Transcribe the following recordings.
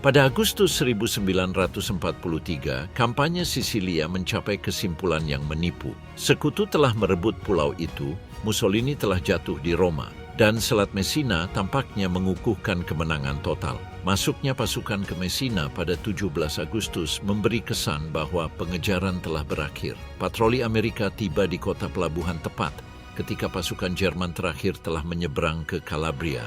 Pada Agustus 1943, kampanye Sisilia mencapai kesimpulan yang menipu. Sekutu telah merebut pulau itu, Mussolini telah jatuh di Roma, dan Selat Messina tampaknya mengukuhkan kemenangan total. Masuknya pasukan ke Messina pada 17 Agustus memberi kesan bahwa pengejaran telah berakhir. Patroli Amerika tiba di kota pelabuhan tepat ketika pasukan Jerman terakhir telah menyeberang ke Calabria.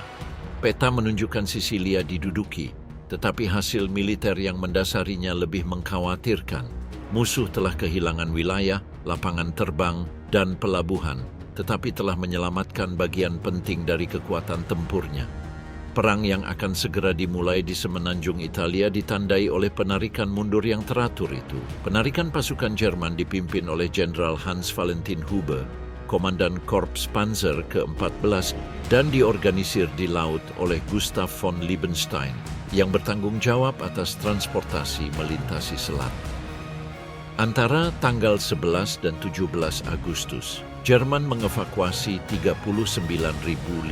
Peta menunjukkan Sisilia diduduki, tetapi hasil militer yang mendasarinya lebih mengkhawatirkan. Musuh telah kehilangan wilayah, lapangan terbang, dan pelabuhan, tetapi telah menyelamatkan bagian penting dari kekuatan tempurnya. Perang yang akan segera dimulai di semenanjung Italia ditandai oleh penarikan mundur yang teratur itu. Penarikan pasukan Jerman dipimpin oleh Jenderal Hans Valentin Hube, Komandan Korps Panzer ke-14, dan diorganisir di laut oleh Gustav von Liebenstein, yang bertanggung jawab atas transportasi melintasi selat. Antara tanggal 11 dan 17 Agustus, Jerman mengevakuasi 39.569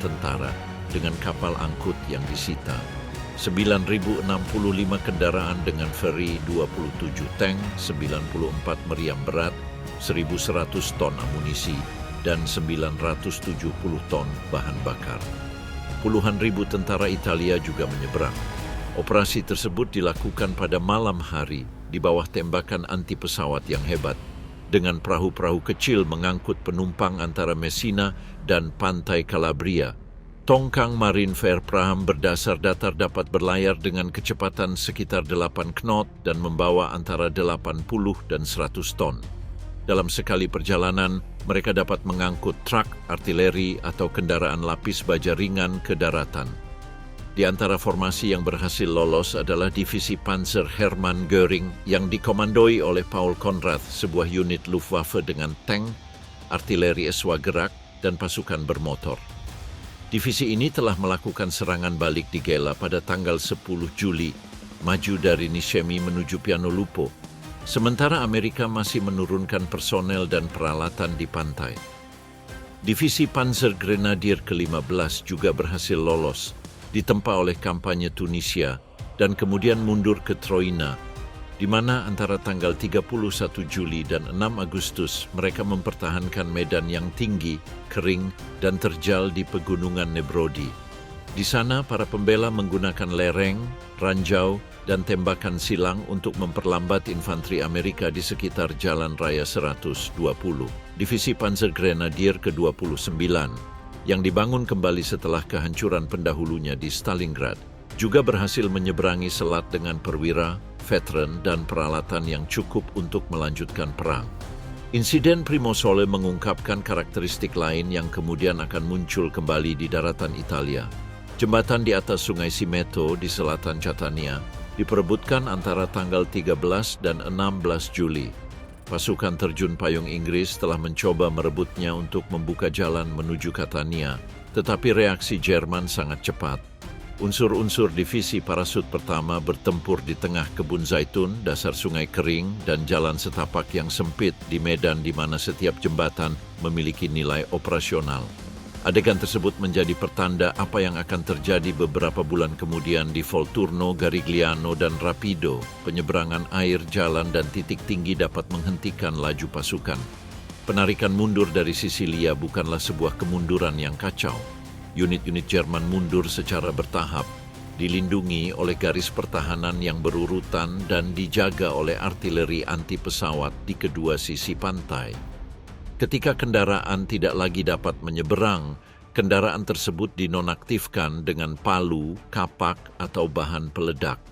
tentara dengan kapal angkut yang disita, 9.065 kendaraan dengan feri, 27 tank, 94 meriam berat, 1.100 ton amunisi, dan 970 ton bahan bakar. Puluhan ribu tentara Italia juga menyeberang. Operasi tersebut dilakukan pada malam hari di bawah tembakan anti pesawat yang hebat, dengan perahu-perahu kecil mengangkut penumpang antara Messina dan pantai Calabria. Tongkang Marine Fair Prahm berdasar datar dapat berlayar dengan kecepatan sekitar 8 knot dan membawa antara 80 dan 100 ton. Dalam sekali perjalanan, mereka dapat mengangkut truk, artileri, atau kendaraan lapis baja ringan ke daratan. Di antara formasi yang berhasil lolos adalah Divisi Panzer Hermann Göring yang dikomandoi oleh Paul Conrad, sebuah unit Luftwaffe dengan tank, artileri SW gerak, dan pasukan bermotor. Divisi ini telah melakukan serangan balik di Gela pada tanggal 10 Juli, maju dari Nisemi menuju Piano Lupo, sementara Amerika masih menurunkan personel dan peralatan di pantai. Divisi Panzer Grenadier ke-15 juga berhasil lolos, ditempa oleh kampanye Tunisia, dan kemudian mundur ke Troina, di mana antara tanggal 31 Juli dan 6 Agustus mereka mempertahankan medan yang tinggi, kering, dan terjal di pegunungan Nebrodi. Di sana, para pembela menggunakan lereng, ranjau, dan tembakan silang untuk memperlambat infanteri Amerika di sekitar Jalan Raya 120. Divisi Panzer Grenadier ke-29, yang dibangun kembali setelah kehancuran pendahulunya di Stalingrad, juga berhasil menyeberangi selat dengan perwira, veteran, dan peralatan yang cukup untuk melanjutkan perang. Insiden Primosole mengungkapkan karakteristik lain yang kemudian akan muncul kembali di daratan Italia. Jembatan di atas Sungai Simeto di selatan Catania diperebutkan antara tanggal 13 dan 16 Juli. Pasukan terjun payung Inggris telah mencoba merebutnya untuk membuka jalan menuju Catania, tetapi reaksi Jerman sangat cepat. Unsur-unsur divisi parasut pertama bertempur di tengah kebun zaitun, dasar sungai kering, dan jalan setapak yang sempit di medan di mana setiap jembatan memiliki nilai operasional. Adegan tersebut menjadi pertanda apa yang akan terjadi beberapa bulan kemudian di Volturno, Garigliano, dan Rapido. Penyeberangan air, jalan, dan titik tinggi dapat menghentikan laju pasukan. Penarikan mundur dari Sisilia bukanlah sebuah kemunduran yang kacau. Unit-unit Jerman mundur secara bertahap, dilindungi oleh garis pertahanan yang berurutan dan dijaga oleh artileri anti pesawat di kedua sisi pantai. Ketika kendaraan tidak lagi dapat menyeberang, kendaraan tersebut dinonaktifkan dengan palu, kapak, atau bahan peledak.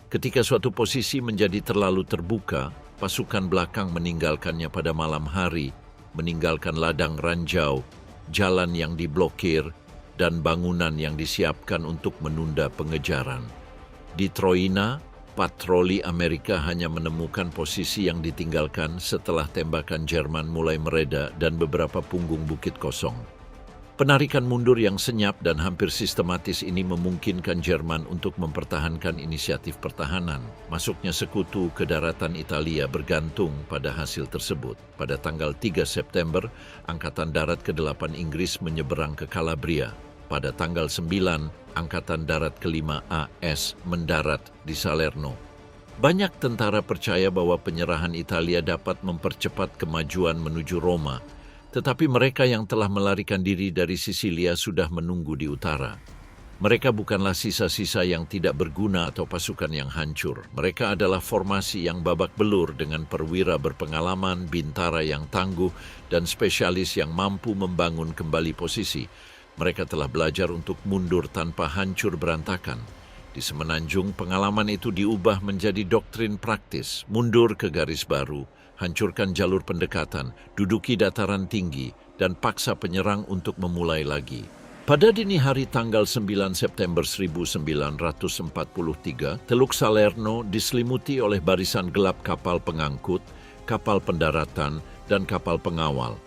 Ketika suatu posisi menjadi terlalu terbuka, pasukan belakang meninggalkannya pada malam hari, meninggalkan ladang ranjau, jalan yang diblokir, dan bangunan yang disiapkan untuk menunda pengejaran. Di Troina, patroli Amerika hanya menemukan posisi yang ditinggalkan setelah tembakan Jerman mulai mereda dan beberapa punggung bukit kosong. Penarikan mundur yang senyap dan hampir sistematis ini memungkinkan Jerman untuk mempertahankan inisiatif pertahanan. Masuknya sekutu ke daratan Italia bergantung pada hasil tersebut. Pada tanggal 3 September, Angkatan Darat ke-8 Inggris menyeberang ke Calabria. pada tanggal 9, Angkatan Darat kelima AS mendarat di Salerno. Banyak tentara percaya bahwa penyerahan Italia dapat mempercepat kemajuan menuju Roma, tetapi mereka yang telah melarikan diri dari Sisilia sudah menunggu di utara. Mereka bukanlah sisa-sisa yang tidak berguna atau pasukan yang hancur. Mereka adalah formasi yang babak belur dengan perwira berpengalaman, bintara yang tangguh, dan spesialis yang mampu membangun kembali posisi. Mereka telah belajar untuk mundur tanpa hancur berantakan. Di Semenanjung, pengalaman itu diubah menjadi doktrin praktis, mundur ke garis baru, hancurkan jalur pendekatan, duduki dataran tinggi, dan paksa penyerang untuk memulai lagi. Pada dini hari tanggal 9 September 1943, Teluk Salerno diselimuti oleh barisan gelap kapal pengangkut, kapal pendaratan, dan kapal pengawal.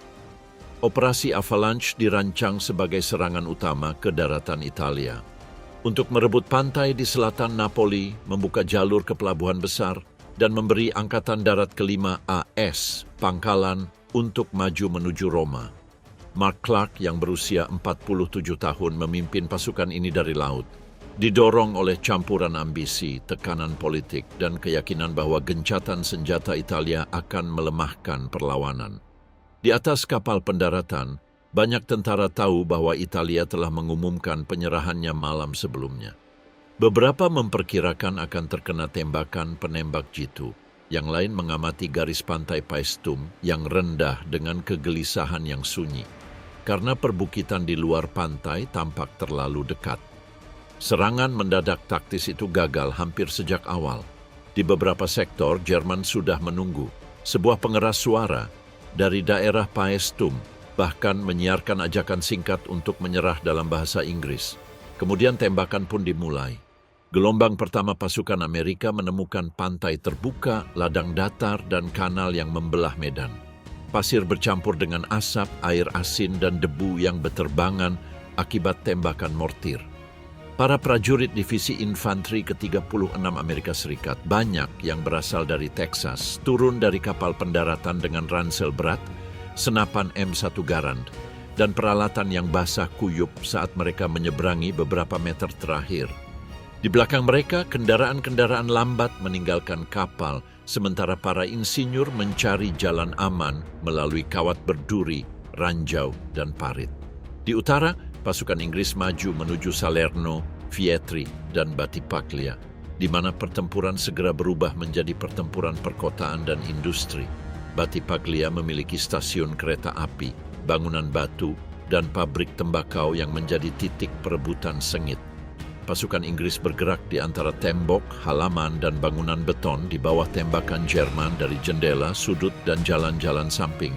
Operasi Avalanche dirancang sebagai serangan utama ke daratan Italia. Untuk merebut pantai di selatan Napoli, membuka jalur ke pelabuhan besar, dan memberi Angkatan Darat kelima AS pangkalan untuk maju menuju Roma. Mark Clark yang berusia 47 tahun memimpin pasukan ini dari laut. Didorong oleh campuran ambisi, tekanan politik, dan keyakinan bahwa gencatan senjata Italia akan melemahkan perlawanan. Di atas kapal pendaratan, banyak tentara tahu bahwa Italia telah mengumumkan penyerahannya malam sebelumnya. Beberapa memperkirakan akan terkena tembakan penembak jitu. Yang lain mengamati garis pantai Paestum yang rendah dengan kegelisahan yang sunyi, karena perbukitan di luar pantai tampak terlalu dekat. Serangan mendadak taktis itu gagal hampir sejak awal. Di beberapa sektor, Jerman sudah menunggu. Sebuah pengeras suara dari daerah Paestum bahkan menyiarkan ajakan singkat untuk menyerah dalam bahasa Inggris. Kemudian tembakan pun dimulai. Gelombang pertama pasukan Amerika menemukan pantai terbuka, ladang datar, dan kanal yang membelah medan. Pasir bercampur dengan asap, air asin, dan debu yang beterbangan akibat tembakan mortir. Para prajurit Divisi Infanteri ke-36 Amerika Serikat, banyak yang berasal dari Texas, turun dari kapal pendaratan dengan ransel berat, senapan M1 Garand, dan peralatan yang basah kuyup saat mereka menyeberangi beberapa meter terakhir. Di belakang mereka, kendaraan-kendaraan lambat meninggalkan kapal, sementara para insinyur mencari jalan aman melalui kawat berduri, ranjau, dan parit. Di utara, pasukan Inggris maju menuju Salerno, Vietri, dan Battipaglia, di mana pertempuran segera berubah menjadi pertempuran perkotaan dan industri. Battipaglia memiliki stasiun kereta api, bangunan batu, dan pabrik tembakau yang menjadi titik perebutan sengit. Pasukan Inggris bergerak di antara tembok, halaman, dan bangunan beton di bawah tembakan Jerman dari jendela, sudut, dan jalan-jalan samping.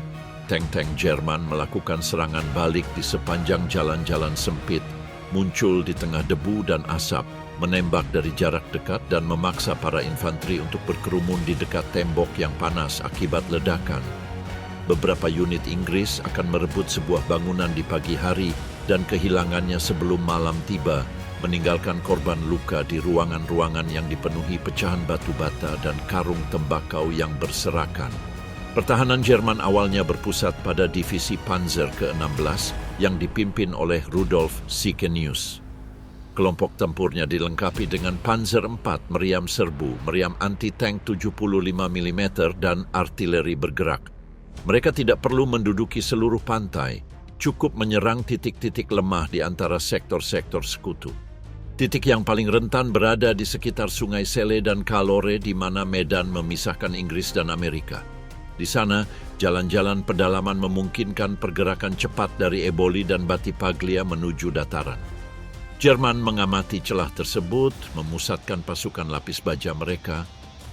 Tank-tank Jerman melakukan serangan balik di sepanjang jalan-jalan sempit, muncul di tengah debu dan asap, menembak dari jarak dekat dan memaksa para infanteri untuk berkerumun di dekat tembok yang panas akibat ledakan. Beberapa unit Inggris akan merebut sebuah bangunan di pagi hari dan kehilangannya sebelum malam tiba, meninggalkan korban luka di ruangan-ruangan yang dipenuhi pecahan batu bata dan karung tembakau yang berserakan. Pertahanan Jerman awalnya berpusat pada Divisi Panzer ke-16 yang dipimpin oleh Rudolf Sickenius. Kelompok tempurnya dilengkapi dengan Panzer IV meriam serbu, meriam anti-tank 75 mm, dan artileri bergerak. Mereka tidak perlu menduduki seluruh pantai, cukup menyerang titik-titik lemah di antara sektor-sektor sekutu. Titik yang paling rentan berada di sekitar Sungai Sele dan Calore, di mana medan memisahkan Inggris dan Amerika. Di sana, jalan-jalan pedalaman memungkinkan pergerakan cepat dari Eboli dan Battipaglia menuju dataran. Jerman mengamati celah tersebut, memusatkan pasukan lapis baja mereka,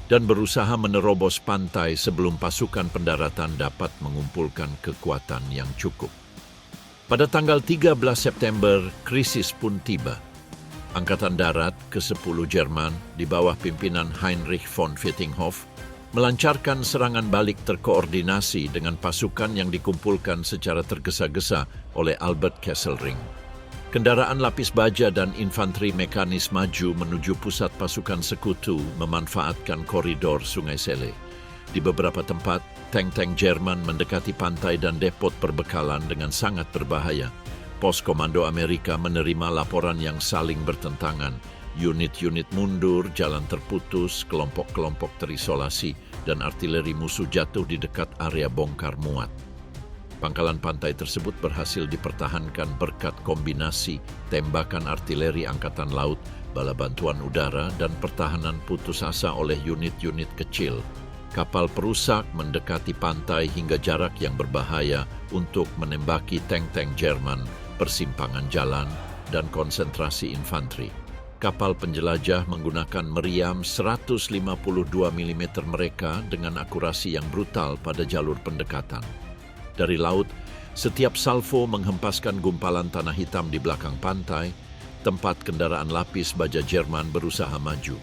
dan berusaha menerobos pantai sebelum pasukan pendaratan dapat mengumpulkan kekuatan yang cukup. Pada tanggal 13 September, krisis pun tiba. Angkatan Darat ke-10 Jerman di bawah pimpinan Heinrich von Vietinghoff melancarkan serangan balik terkoordinasi dengan pasukan yang dikumpulkan secara tergesa-gesa oleh Albert Kesselring. Kendaraan lapis baja dan infanteri mekanis maju menuju pusat pasukan sekutu memanfaatkan koridor Sungai Sele. Di beberapa tempat, tank-tank Jerman mendekati pantai dan depot perbekalan dengan sangat berbahaya. Pos Komando Amerika menerima laporan yang saling bertentangan. Unit-unit mundur, jalan terputus, kelompok-kelompok terisolasi, dan artileri musuh jatuh di dekat area bongkar muat. Pangkalan pantai tersebut berhasil dipertahankan berkat kombinasi tembakan artileri Angkatan Laut, bala bantuan udara, dan pertahanan putus asa oleh unit-unit kecil. Kapal perusak mendekati pantai hingga jarak yang berbahaya untuk menembaki tank-tank Jerman, persimpangan jalan, dan konsentrasi infanteri. Kapal penjelajah menggunakan meriam 152 mm mereka dengan akurasi yang brutal pada jalur pendekatan. Dari laut, setiap salvo menghempaskan gumpalan tanah hitam di belakang pantai, tempat kendaraan lapis baja Jerman berusaha maju.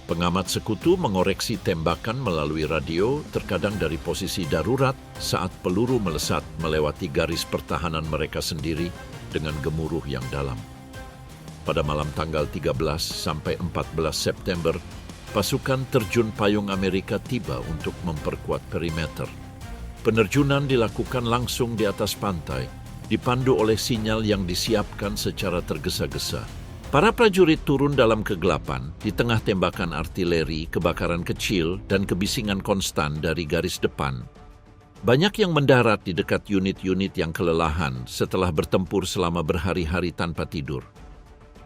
Pengamat sekutu mengoreksi tembakan melalui radio, terkadang dari posisi darurat saat peluru melesat melewati garis pertahanan mereka sendiri dengan gemuruh yang dalam. Pada malam tanggal 13 sampai 14 September, pasukan terjun payung Amerika tiba untuk memperkuat perimeter. Penerjunan dilakukan langsung di atas pantai, dipandu oleh sinyal yang disiapkan secara tergesa-gesa. Para prajurit turun dalam kegelapan di tengah tembakan artileri, kebakaran kecil, dan kebisingan konstan dari garis depan. Banyak yang mendarat di dekat unit-unit yang kelelahan setelah bertempur selama berhari-hari tanpa tidur.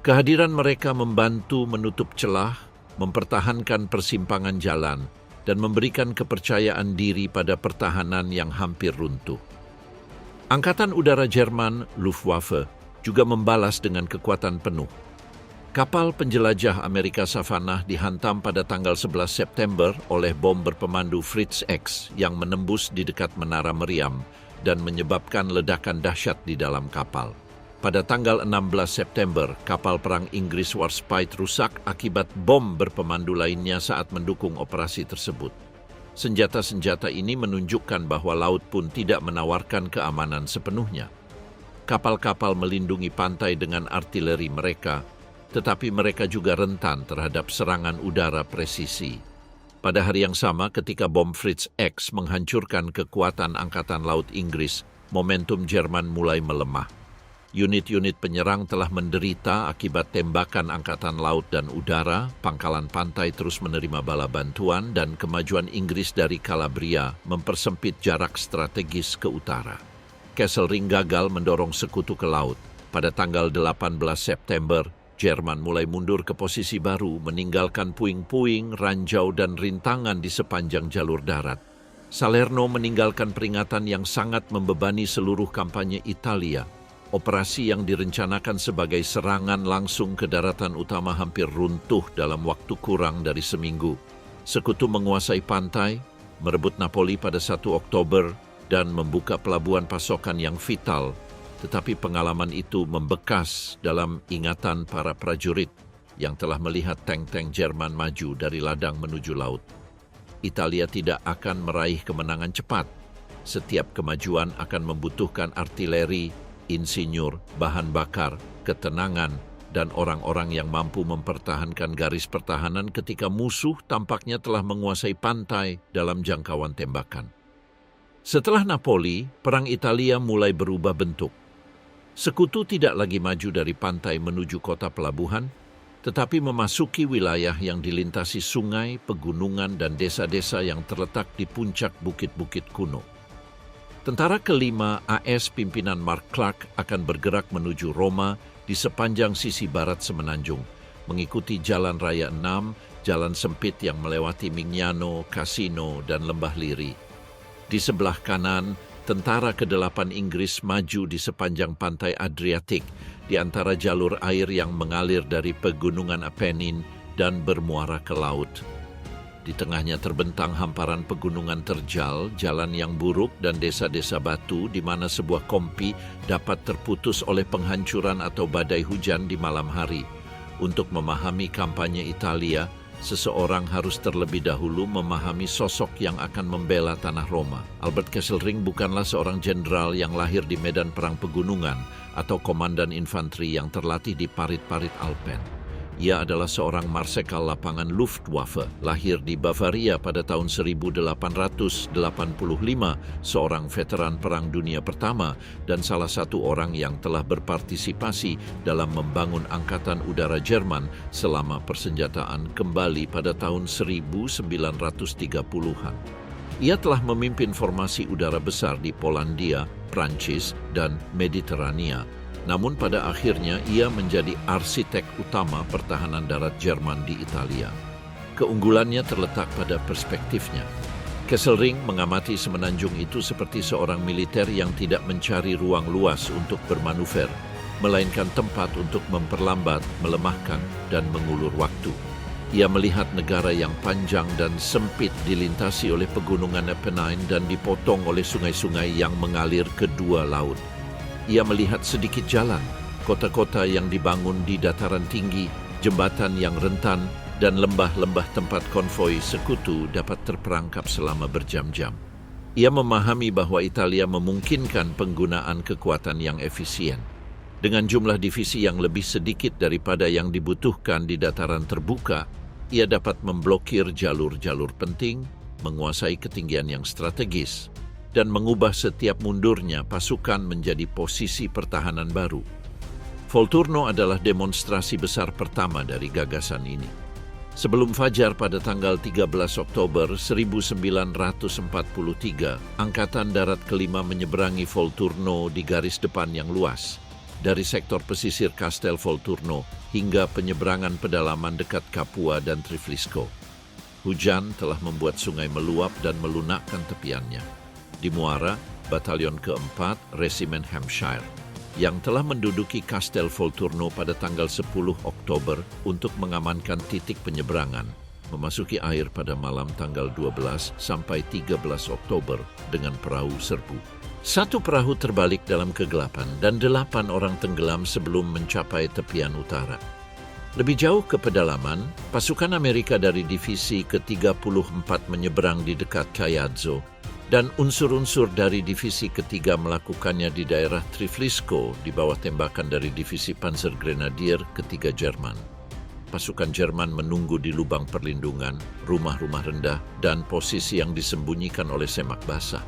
Kehadiran mereka membantu menutup celah, mempertahankan persimpangan jalan, dan memberikan kepercayaan diri pada pertahanan yang hampir runtuh. Angkatan Udara Jerman, Luftwaffe, juga membalas dengan kekuatan penuh. Kapal penjelajah Amerika Savannah dihantam pada tanggal 11 September oleh bom berpemandu Fritz X yang menembus di dekat menara meriam dan menyebabkan ledakan dahsyat di dalam kapal. Pada tanggal 16 September, kapal perang Inggris Warspite rusak akibat bom berpemandu lainnya saat mendukung operasi tersebut. Senjata-senjata ini menunjukkan bahwa laut pun tidak menawarkan keamanan sepenuhnya. Kapal-kapal melindungi pantai dengan artileri mereka, tetapi mereka juga rentan terhadap serangan udara presisi. Pada hari yang sama, ketika bom Fritz X menghancurkan kekuatan Angkatan Laut Inggris, momentum Jerman mulai melemah. Unit-unit penyerang telah menderita akibat tembakan Angkatan Laut dan Udara, pangkalan pantai terus menerima bala bantuan, dan kemajuan Inggris dari Calabria mempersempit jarak strategis ke utara. Kesselring gagal mendorong sekutu ke laut. Pada tanggal 18 September, Jerman mulai mundur ke posisi baru, meninggalkan puing-puing, ranjau, dan rintangan di sepanjang jalur darat. Salerno meninggalkan peringatan yang sangat membebani seluruh kampanye Italia. Operasi yang direncanakan sebagai serangan langsung ke daratan utama hampir runtuh dalam waktu kurang dari seminggu. Sekutu menguasai pantai, merebut Napoli pada 1 Oktober, dan membuka pelabuhan pasokan yang vital. Tetapi pengalaman itu membekas dalam ingatan para prajurit yang telah melihat tank-tank Jerman maju dari ladang menuju laut. Italia tidak akan meraih kemenangan cepat. Setiap kemajuan akan membutuhkan artileri, insinyur, bahan bakar, ketenangan, dan orang-orang yang mampu mempertahankan garis pertahanan ketika musuh tampaknya telah menguasai pantai dalam jangkauan tembakan. Setelah Napoli, perang Italia mulai berubah bentuk. Sekutu tidak lagi maju dari pantai menuju kota pelabuhan, tetapi memasuki wilayah yang dilintasi sungai, pegunungan, dan desa-desa yang terletak di puncak bukit-bukit kuno. Tentara kelima AS pimpinan Mark Clark akan bergerak menuju Roma di sepanjang sisi barat semenanjung, mengikuti Jalan Raya 6, jalan sempit yang melewati Mignano, Cassino, dan Lembah Liri. Di sebelah kanan, tentara ke-8 Inggris maju di sepanjang pantai Adriatik, di antara jalur air yang mengalir dari pegunungan Apennin dan bermuara ke laut. Di tengahnya terbentang hamparan pegunungan terjal, jalan yang buruk, dan desa-desa batu di mana sebuah kompi dapat terputus oleh penghancuran atau badai hujan di malam hari. Untuk memahami kampanye Italia, seseorang harus terlebih dahulu memahami sosok yang akan membela tanah Roma. Albert Kesselring bukanlah seorang jenderal yang lahir di medan perang pegunungan atau komandan infanteri yang terlatih di parit-parit Alpen. Ia adalah seorang marsekal lapangan Luftwaffe, lahir di Bavaria pada tahun 1885, seorang veteran Perang Dunia Pertama dan salah satu orang yang telah berpartisipasi dalam membangun Angkatan Udara Jerman selama persenjataan kembali pada tahun 1930-an. Ia telah memimpin formasi udara besar di Polandia, Prancis, dan Mediterania. Namun pada akhirnya ia menjadi arsitek utama pertahanan darat Jerman di Italia. Keunggulannya terletak pada perspektifnya. Kesselring mengamati semenanjung itu seperti seorang militer yang tidak mencari ruang luas untuk bermanuver, melainkan tempat untuk memperlambat, melemahkan, dan mengulur waktu. Ia melihat negara yang panjang dan sempit dilintasi oleh pegunungan Apennine dan dipotong oleh sungai-sungai yang mengalir ke dua laut. Ia melihat sedikit jalan, kota-kota yang dibangun di dataran tinggi, jembatan yang rentan, dan lembah-lembah tempat konvoi sekutu dapat terperangkap selama berjam-jam. Ia memahami bahwa Italia memungkinkan penggunaan kekuatan yang efisien. Dengan jumlah divisi yang lebih sedikit daripada yang dibutuhkan di dataran terbuka, ia dapat memblokir jalur-jalur penting, menguasai ketinggian yang strategis, dan mengubah setiap mundurnya pasukan menjadi posisi pertahanan baru. Volturno adalah demonstrasi besar pertama dari gagasan ini. Sebelum fajar pada tanggal 13 Oktober 1943, Angkatan Darat kelima menyeberangi Volturno di garis depan yang luas, dari sektor pesisir Castel Volturno hingga penyeberangan pedalaman dekat Capua dan Triflisco. Hujan telah membuat sungai meluap dan melunakkan tepiannya. Di Muara, Batalion keempat Resimen Hampshire, yang telah menduduki Castel Volturno pada tanggal 10 Oktober untuk mengamankan titik penyeberangan, memasuki air pada malam tanggal 12 sampai 13 Oktober dengan perahu serbu. Satu perahu terbalik dalam kegelapan dan 8 orang tenggelam sebelum mencapai tepian utara. Lebih jauh ke pedalaman, pasukan Amerika dari Divisi ke-34 menyeberang di dekat Caiazzo, dan unsur-unsur dari divisi ketiga melakukannya di daerah Triflisco di bawah tembakan dari divisi Panzergrenadier ketiga Jerman. Pasukan Jerman menunggu di lubang perlindungan, rumah-rumah rendah, dan posisi yang disembunyikan oleh semak basah.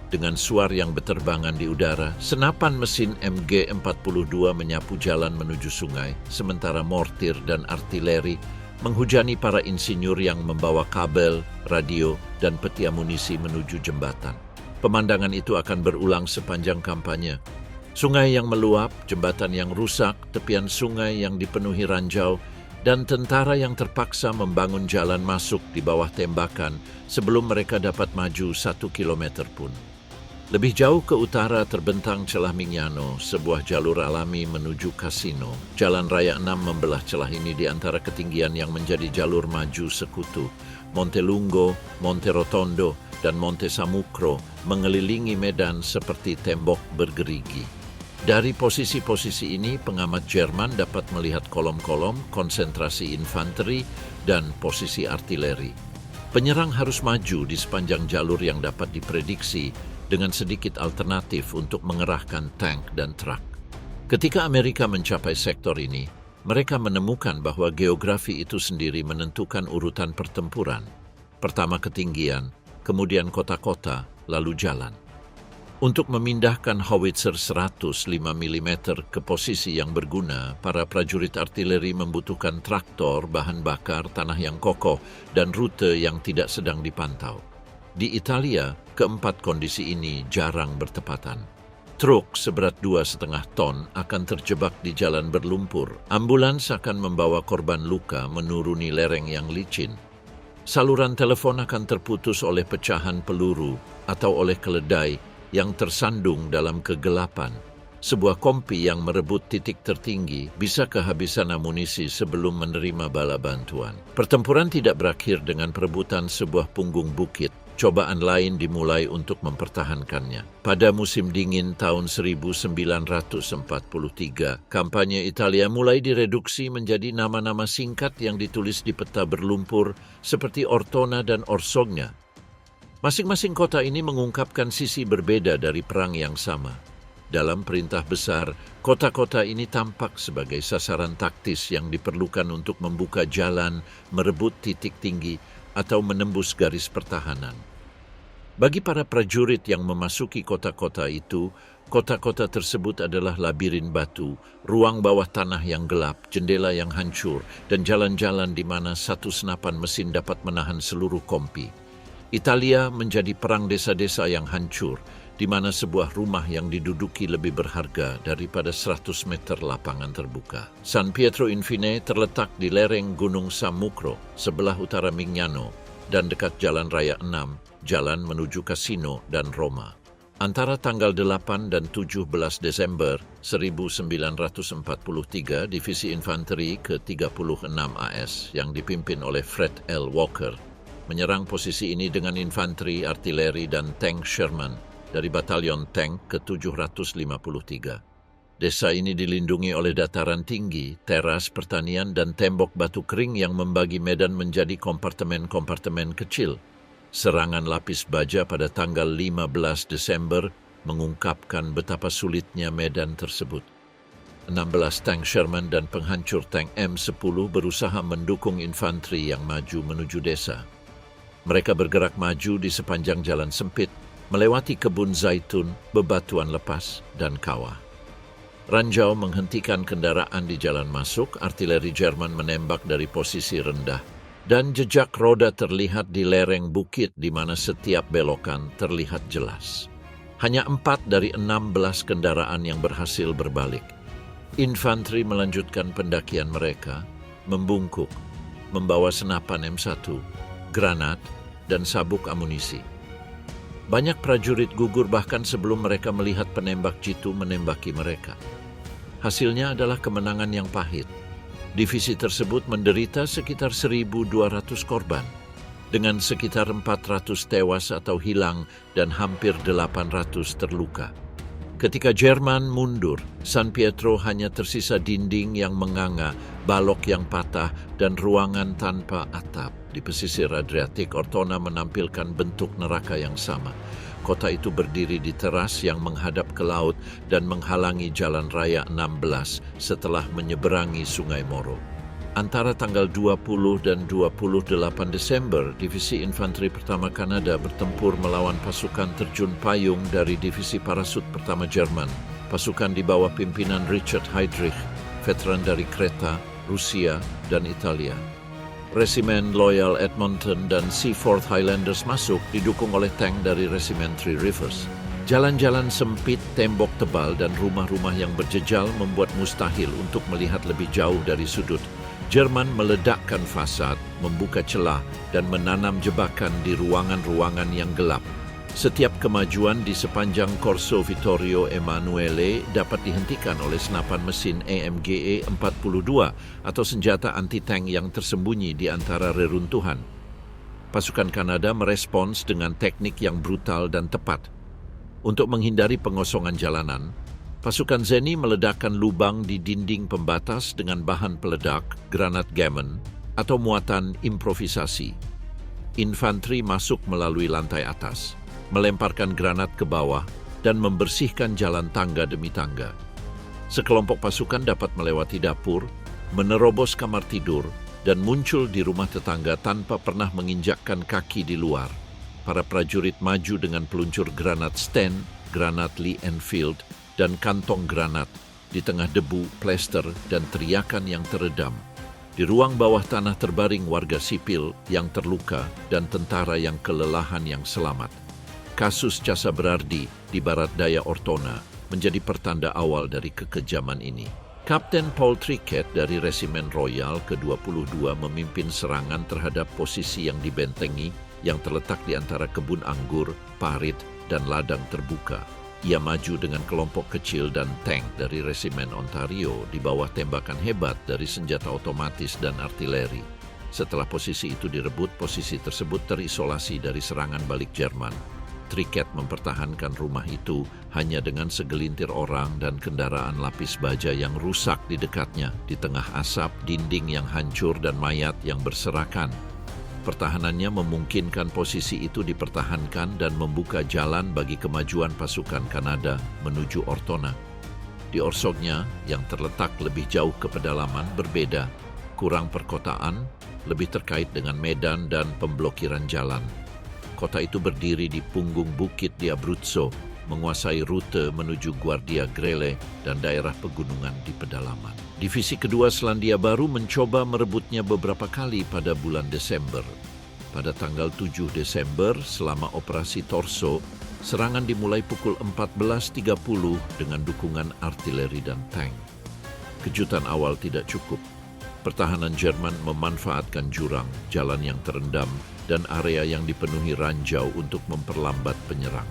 Dengan suar yang berterbangan di udara, senapan mesin MG-42 menyapu jalan menuju sungai, sementara mortir dan artileri menghujani para insinyur yang membawa kabel, radio, dan peti amunisi menuju jembatan. Pemandangan itu akan berulang sepanjang kampanye. Sungai yang meluap, jembatan yang rusak, tepian sungai yang dipenuhi ranjau, dan tentara yang terpaksa membangun jalan masuk di bawah tembakan sebelum mereka dapat maju 1 kilometer pun. Lebih jauh ke utara terbentang celah Mignano, sebuah jalur alami menuju Cassino. Jalan Raya 6 membelah celah ini di antara ketinggian yang menjadi jalur maju sekutu. Monte Lungo, Monte Rotondo, dan Monte Samucro mengelilingi medan seperti tembok bergerigi. Dari posisi-posisi ini, pengamat Jerman dapat melihat kolom-kolom, konsentrasi infanteri, dan posisi artileri. Penyerang harus maju di sepanjang jalur yang dapat diprediksi dengan sedikit alternatif untuk mengerahkan tank dan truk. Ketika Amerika mencapai sektor ini, mereka menemukan bahwa geografi itu sendiri menentukan urutan pertempuran. Pertama ketinggian, kemudian kota-kota, lalu jalan. Untuk memindahkan howitzer 105 mm ke posisi yang berguna, para prajurit artileri membutuhkan traktor, bahan bakar, tanah yang kokoh, dan rute yang tidak sedang dipantau. Di Italia, keempat kondisi ini jarang bertepatan. Truk seberat 2,5 ton akan terjebak di jalan berlumpur. Ambulans akan membawa korban luka menuruni lereng yang licin. Saluran telepon akan terputus oleh pecahan peluru atau oleh keledai yang tersandung dalam kegelapan. Sebuah kompi yang merebut titik tertinggi bisa kehabisan amunisi sebelum menerima bala bantuan. Pertempuran tidak berakhir dengan perebutan sebuah punggung bukit. Cobaan lain dimulai untuk mempertahankannya. Pada musim dingin tahun 1943, kampanye Italia mulai direduksi menjadi nama-nama singkat yang ditulis di peta berlumpur seperti Ortona dan Orsogna. Masing-masing kota ini mengungkapkan sisi berbeda dari perang yang sama. Dalam perintah besar, kota-kota ini tampak sebagai sasaran taktis yang diperlukan untuk membuka jalan, merebut titik tinggi, atau menembus garis pertahanan. Bagi para prajurit yang memasuki kota-kota itu, kota-kota tersebut adalah labirin batu, ruang bawah tanah yang gelap, jendela yang hancur, dan jalan-jalan di mana satu senapan mesin dapat menahan seluruh kompi. Italia menjadi perang desa-desa yang hancur, di mana sebuah rumah yang diduduki lebih berharga daripada 100 meter lapangan terbuka. San Pietro Infine terletak di lereng Gunung Sammucro, sebelah utara Mignano, dan dekat Jalan Raya 6, jalan menuju Cassino dan Roma. Antara tanggal 8 dan 17 Desember 1943, Divisi Infanteri ke-36 AS yang dipimpin oleh Fred L. Walker menyerang posisi ini dengan infanteri, artileri, dan tank Sherman dari Batalion Tank ke-753. Desa ini dilindungi oleh dataran tinggi, teras pertanian, dan tembok batu kering yang membagi medan menjadi kompartemen-kompartemen kecil. Serangan lapis baja pada tanggal 15 Desember mengungkapkan betapa sulitnya medan tersebut. 16 tank Sherman dan penghancur tank M10 berusaha mendukung infanteri yang maju menuju desa. Mereka bergerak maju di sepanjang jalan sempit, melewati kebun zaitun, bebatuan lepas, dan kawah. Ranjau menghentikan kendaraan di jalan masuk, artileri Jerman menembak dari posisi rendah, dan jejak roda terlihat di lereng bukit di mana setiap belokan terlihat jelas. Hanya 4 dari 16 kendaraan yang berhasil berbalik. Infanteri melanjutkan pendakian mereka, membungkuk, membawa senapan M1, granat, dan sabuk amunisi. Banyak prajurit gugur bahkan sebelum mereka melihat penembak jitu menembaki mereka. Hasilnya adalah kemenangan yang pahit. Divisi tersebut menderita sekitar 1.200 korban, dengan sekitar 400 tewas atau hilang dan hampir 800 terluka. Ketika Jerman mundur, San Pietro hanya tersisa dinding yang menganga, balok yang patah, dan ruangan tanpa atap. Di pesisir Adriatik, Ortona menampilkan bentuk neraka yang sama. Kota itu berdiri di teras yang menghadap ke laut dan menghalangi Jalan Raya 16 setelah menyeberangi Sungai Moro. Antara tanggal 20 dan 28 Desember, Divisi Infanteri Pertama Kanada bertempur melawan pasukan terjun payung dari Divisi Parasut Pertama Jerman. Pasukan di bawah pimpinan Richard Heydrich, veteran dari Kreta, Rusia, dan Italia. Resimen Loyal Edmonton dan Seaforth Highlanders masuk didukung oleh tank dari Resimen Three Rivers. Jalan-jalan sempit, tembok tebal, dan rumah-rumah yang berjejal membuat mustahil untuk melihat lebih jauh dari sudut. Jerman meledakkan fasad, membuka celah, dan menanam jebakan di ruangan-ruangan yang gelap. Setiap kemajuan di sepanjang Corso Vittorio Emanuele dapat dihentikan oleh senapan mesin AMGE-42 atau senjata anti-tank yang tersembunyi di antara reruntuhan. Pasukan Kanada merespons dengan teknik yang brutal dan tepat. Untuk menghindari pengosongan jalanan, pasukan Zeni meledakkan lubang di dinding pembatas dengan bahan peledak, granat gammon, atau muatan improvisasi. Infanteri masuk melalui lantai atas, melemparkan granat ke bawah, dan membersihkan jalan tangga demi tangga. Sekelompok pasukan dapat melewati dapur, menerobos kamar tidur, dan muncul di rumah tetangga tanpa pernah menginjakkan kaki di luar. Para prajurit maju dengan peluncur granat Sten, granat Lee Enfield, dan kantong granat di tengah debu, plester, dan teriakan yang teredam. Di ruang bawah tanah terbaring warga sipil yang terluka dan tentara yang kelelahan yang selamat. Kasus Casa Berardi di barat daya Ortona menjadi pertanda awal dari kekejaman ini. Kapten Paul Triquet dari Resimen Royal ke-22 memimpin serangan terhadap posisi yang dibentengi yang terletak di antara kebun anggur, parit, dan ladang terbuka. Ia maju dengan kelompok kecil dan tank dari Resimen Ontario di bawah tembakan hebat dari senjata otomatis dan artileri. Setelah posisi itu direbut, posisi tersebut terisolasi dari serangan balik Jerman. Triquet mempertahankan rumah itu hanya dengan segelintir orang dan kendaraan lapis baja yang rusak di dekatnya, di tengah asap, dinding yang hancur, dan mayat yang berserakan. Pertahanannya memungkinkan posisi itu dipertahankan dan membuka jalan bagi kemajuan pasukan Kanada menuju Ortona. Di Orsognya, yang terletak lebih jauh ke pedalaman, berbeda, kurang perkotaan, lebih terkait dengan medan dan pemblokiran jalan. Kota itu berdiri di punggung bukit di Abruzzo, menguasai rute menuju Guardia Grele dan daerah pegunungan di pedalaman. Divisi kedua Selandia Baru mencoba merebutnya beberapa kali pada bulan Desember. Pada tanggal 7 Desember, selama operasi Torso, serangan dimulai pukul 14.30 dengan dukungan artileri dan tank. Kejutan awal tidak cukup. Pertahanan Jerman memanfaatkan jurang, jalan yang terendam, dan area yang dipenuhi ranjau untuk memperlambat penyerang.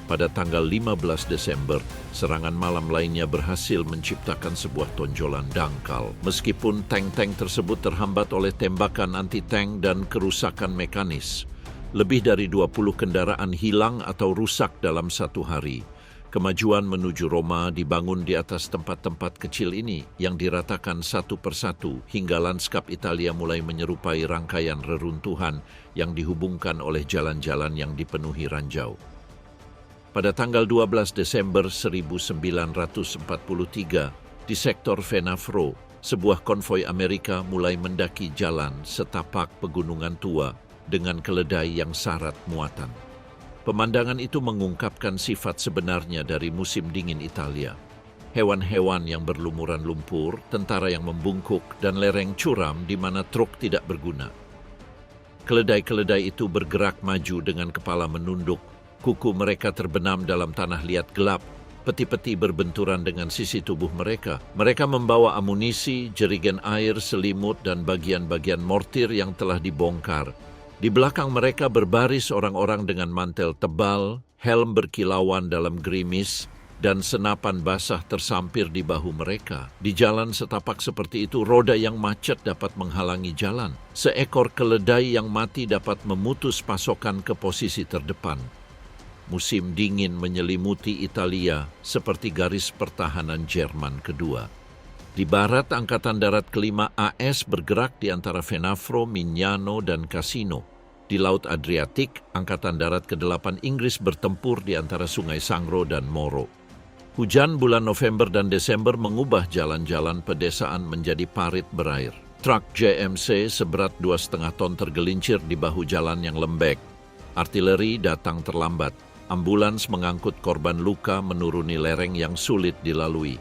Pada tanggal 15 Desember, serangan malam lainnya berhasil menciptakan sebuah tonjolan dangkal. Meskipun tank-tank tersebut terhambat oleh tembakan anti-tank dan kerusakan mekanis, lebih dari 20 kendaraan hilang atau rusak dalam satu hari. Kemajuan menuju Roma dibangun di atas tempat-tempat kecil ini yang diratakan satu persatu hingga lanskap Italia mulai menyerupai rangkaian reruntuhan yang dihubungkan oleh jalan-jalan yang dipenuhi ranjau. Pada tanggal 12 Desember 1943, di sektor Venafro, sebuah konvoi Amerika mulai mendaki jalan setapak pegunungan tua dengan keledai yang syarat muatan. Pemandangan itu mengungkapkan sifat sebenarnya dari musim dingin Italia. Hewan-hewan yang berlumuran lumpur, tentara yang membungkuk, dan lereng curam di mana truk tidak berguna. Keledai-keledai itu bergerak maju dengan kepala menunduk, kuku mereka terbenam dalam tanah liat gelap, peti-peti berbenturan dengan sisi tubuh mereka. Mereka membawa amunisi, jerigen air, selimut, dan bagian-bagian mortir yang telah dibongkar. Di belakang mereka berbaris orang-orang dengan mantel tebal, helm berkilauan dalam gerimis, dan senapan basah tersampir di bahu mereka. Di jalan setapak seperti itu, roda yang macet dapat menghalangi jalan. Seekor keledai yang mati dapat memutus pasokan ke posisi terdepan. Musim dingin menyelimuti Italia seperti garis pertahanan Jerman kedua. Di barat, Angkatan Darat kelima AS bergerak di antara Venafro, Mignano, dan Cassino. Di Laut Adriatik, Angkatan Darat ke-8 Inggris bertempur di antara Sungai Sangro dan Moro. Hujan bulan November dan Desember mengubah jalan-jalan pedesaan menjadi parit berair. Truk JMC seberat 2,5 ton tergelincir di bahu jalan yang lembek. Artileri datang terlambat. Ambulans mengangkut korban luka menuruni lereng yang sulit dilalui.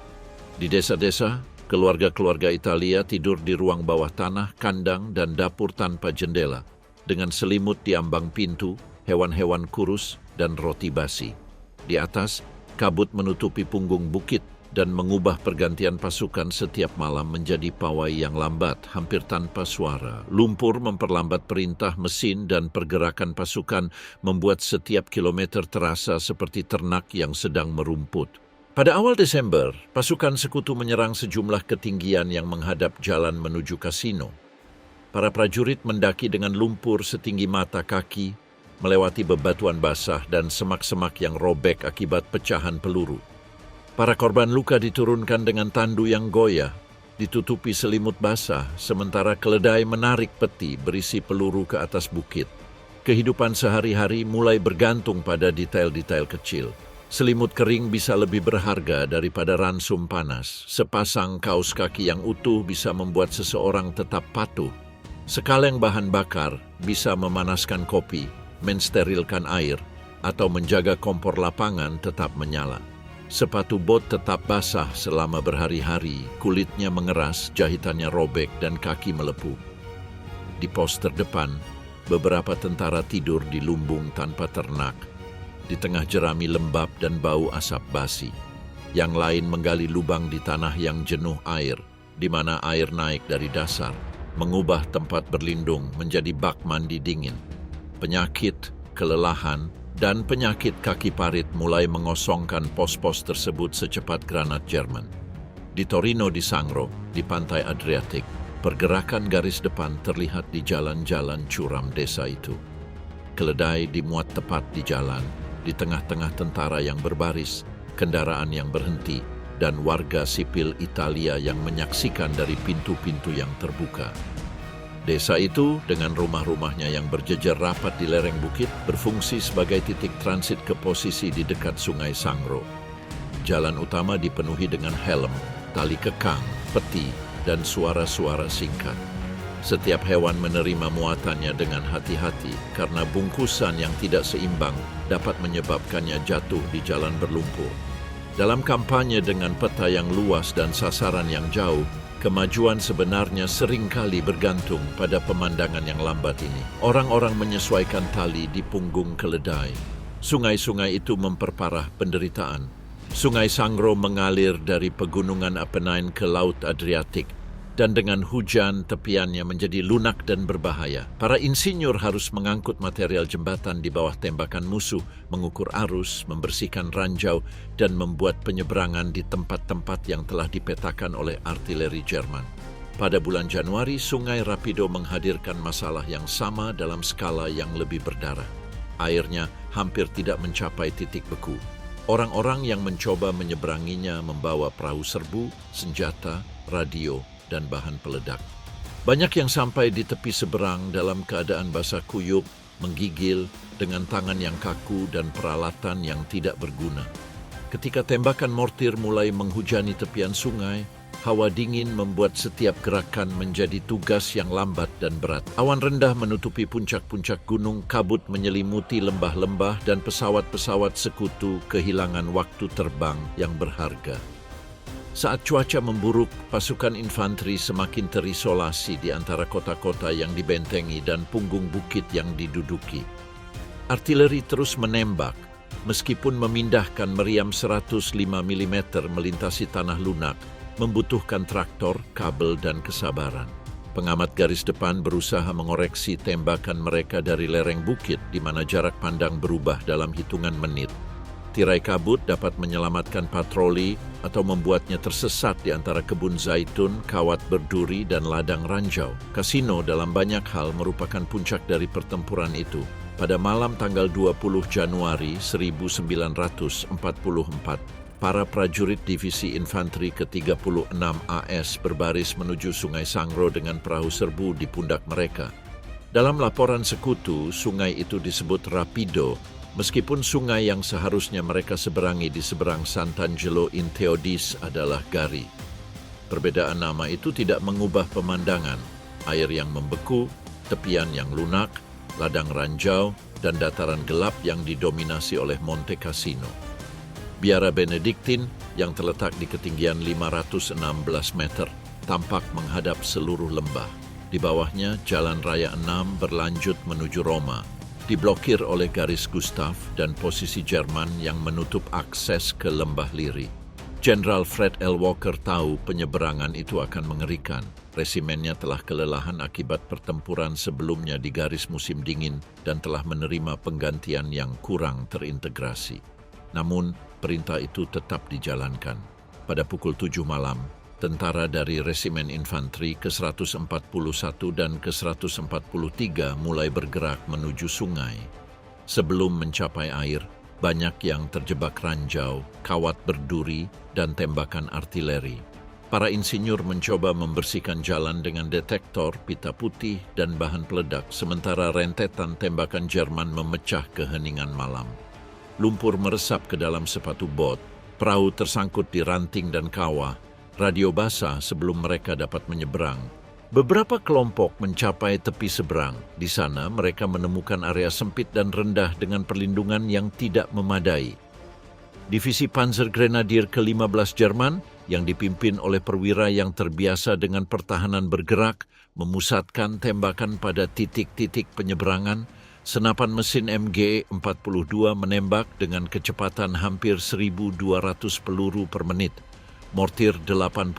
Di desa-desa, keluarga-keluarga Italia tidur di ruang bawah tanah, kandang, dan dapur tanpa jendela, dengan selimut di ambang pintu, hewan-hewan kurus, dan roti basi. Di atas, kabut menutupi punggung bukit dan mengubah pergantian pasukan setiap malam menjadi pawai yang lambat, hampir tanpa suara. Lumpur memperlambat perintah mesin dan pergerakan pasukan, membuat setiap kilometer terasa seperti ternak yang sedang merumput. Pada awal Desember, pasukan sekutu menyerang sejumlah ketinggian yang menghadap jalan menuju Cassino. Para prajurit mendaki dengan lumpur setinggi mata kaki, melewati bebatuan basah dan semak-semak yang robek akibat pecahan peluru. Para korban luka diturunkan dengan tandu yang goyah, ditutupi selimut basah, sementara keledai menarik peti berisi peluru ke atas bukit. Kehidupan sehari-hari mulai bergantung pada detail-detail kecil. Selimut kering bisa lebih berharga daripada ransum panas. Sepasang kaos kaki yang utuh bisa membuat seseorang tetap patuh. Sekaleng bahan bakar bisa memanaskan kopi, mensterilkan air, atau menjaga kompor lapangan tetap menyala. Sepatu bot tetap basah selama berhari-hari, kulitnya mengeras, jahitannya robek, dan kaki melepuh. Di pos terdepan, beberapa tentara tidur di lumbung tanpa ternak, di tengah jerami lembab dan bau asap basi. Yang lain menggali lubang di tanah yang jenuh air, di mana air naik dari dasar, mengubah tempat berlindung menjadi bak mandi dingin. Penyakit, kelelahan, dan penyakit kaki parit mulai mengosongkan pos-pos tersebut secepat granat Jerman. Di Torino di Sangro, di pantai Adriatik, pergerakan garis depan terlihat di jalan-jalan curam desa itu. Keledai dimuat tepat di jalan, di tengah-tengah tentara yang berbaris, kendaraan yang berhenti, dan warga sipil Italia yang menyaksikan dari pintu-pintu yang terbuka. Desa itu, dengan rumah-rumahnya yang berjejer rapat di lereng bukit, berfungsi sebagai titik transit ke posisi di dekat Sungai Sangro. Jalan utama dipenuhi dengan helm, tali kekang, peti, dan suara-suara singkat. Setiap hewan menerima muatannya dengan hati-hati karena bungkusan yang tidak seimbang dapat menyebabkannya jatuh di jalan berlumpur. Dalam kampanye dengan peta yang luas dan sasaran yang jauh, kemajuan sebenarnya seringkali bergantung pada pemandangan yang lambat ini. Orang-orang menyesuaikan tali di punggung keledai. Sungai-sungai itu memperparah penderitaan. Sungai Sangro mengalir dari pegunungan Apennine ke Laut Adriatik, dan dengan hujan tepiannya menjadi lunak dan berbahaya. Para insinyur harus mengangkut material jembatan di bawah tembakan musuh, mengukur arus, membersihkan ranjau, dan membuat penyeberangan di tempat-tempat yang telah dipetakan oleh artileri Jerman. Pada bulan Januari, Sungai Rapido menghadirkan masalah yang sama dalam skala yang lebih berdarah. Airnya hampir tidak mencapai titik beku. Orang-orang yang mencoba menyeberanginya membawa perahu serbu, senjata, radio, dan bahan peledak. Banyak yang sampai di tepi seberang dalam keadaan basah kuyup, menggigil, dengan tangan yang kaku dan peralatan yang tidak berguna. Ketika tembakan mortir mulai menghujani tepian sungai, hawa dingin membuat setiap gerakan menjadi tugas yang lambat dan berat. Awan rendah menutupi puncak-puncak gunung, kabut menyelimuti lembah-lembah, dan pesawat-pesawat sekutu kehilangan waktu terbang yang berharga. Saat cuaca memburuk, pasukan infanteri semakin terisolasi di antara kota-kota yang dibentengi dan punggung bukit yang diduduki. Artileri terus menembak, meskipun memindahkan meriam 105 mm melintasi tanah lunak, membutuhkan traktor, kabel, dan kesabaran. Pengamat garis depan berusaha mengoreksi tembakan mereka dari lereng bukit di mana jarak pandang berubah dalam hitungan menit. Tirai kabut dapat menyelamatkan patroli atau membuatnya tersesat di antara kebun zaitun, kawat berduri, dan ladang ranjau. Kasino dalam banyak hal merupakan puncak dari pertempuran itu. Pada malam tanggal 20 Januari 1944, para prajurit Divisi Infanteri ke-36 AS berbaris menuju Sungai Sangro dengan perahu serbu di pundak mereka. Dalam laporan sekutu, sungai itu disebut Rapido, meskipun sungai yang seharusnya mereka seberangi di seberang Sant'Angelo in Theodis adalah Gari. Perbedaan nama itu tidak mengubah pemandangan, air yang membeku, tepian yang lunak, ladang ranjau, dan dataran gelap yang didominasi oleh Monte Cassino. Biara Benediktin yang terletak di ketinggian 516 meter tampak menghadap seluruh lembah. Di bawahnya, Jalan Raya 6 berlanjut menuju Roma, diblokir oleh garis Gustav dan posisi Jerman yang menutup akses ke Lembah Liri. Jenderal Fred L. Walker tahu penyeberangan itu akan mengerikan. Resimennya telah kelelahan akibat pertempuran sebelumnya di garis musim dingin dan telah menerima penggantian yang kurang terintegrasi. Namun, perintah itu tetap dijalankan. Pada pukul 7 malam, tentara dari Resimen Infanteri ke-141 dan ke-143 mulai bergerak menuju sungai. Sebelum mencapai air, banyak yang terjebak ranjau, kawat berduri, dan tembakan artileri. Para insinyur mencoba membersihkan jalan dengan detektor, pita putih, dan bahan peledak, sementara rentetan tembakan Jerman memecah keheningan malam. Lumpur meresap ke dalam sepatu bot, perahu tersangkut di ranting dan kawah, radio basah sebelum mereka dapat menyeberang. Beberapa kelompok mencapai tepi seberang. Di sana mereka menemukan area sempit dan rendah dengan perlindungan yang tidak memadai. Divisi Panzer Grenadier ke-15 Jerman yang dipimpin oleh perwira yang terbiasa dengan pertahanan bergerak, memusatkan tembakan pada titik-titik penyeberangan. Senapan mesin MG-42 menembak dengan kecepatan hampir 1.200 peluru per menit. Mortir 81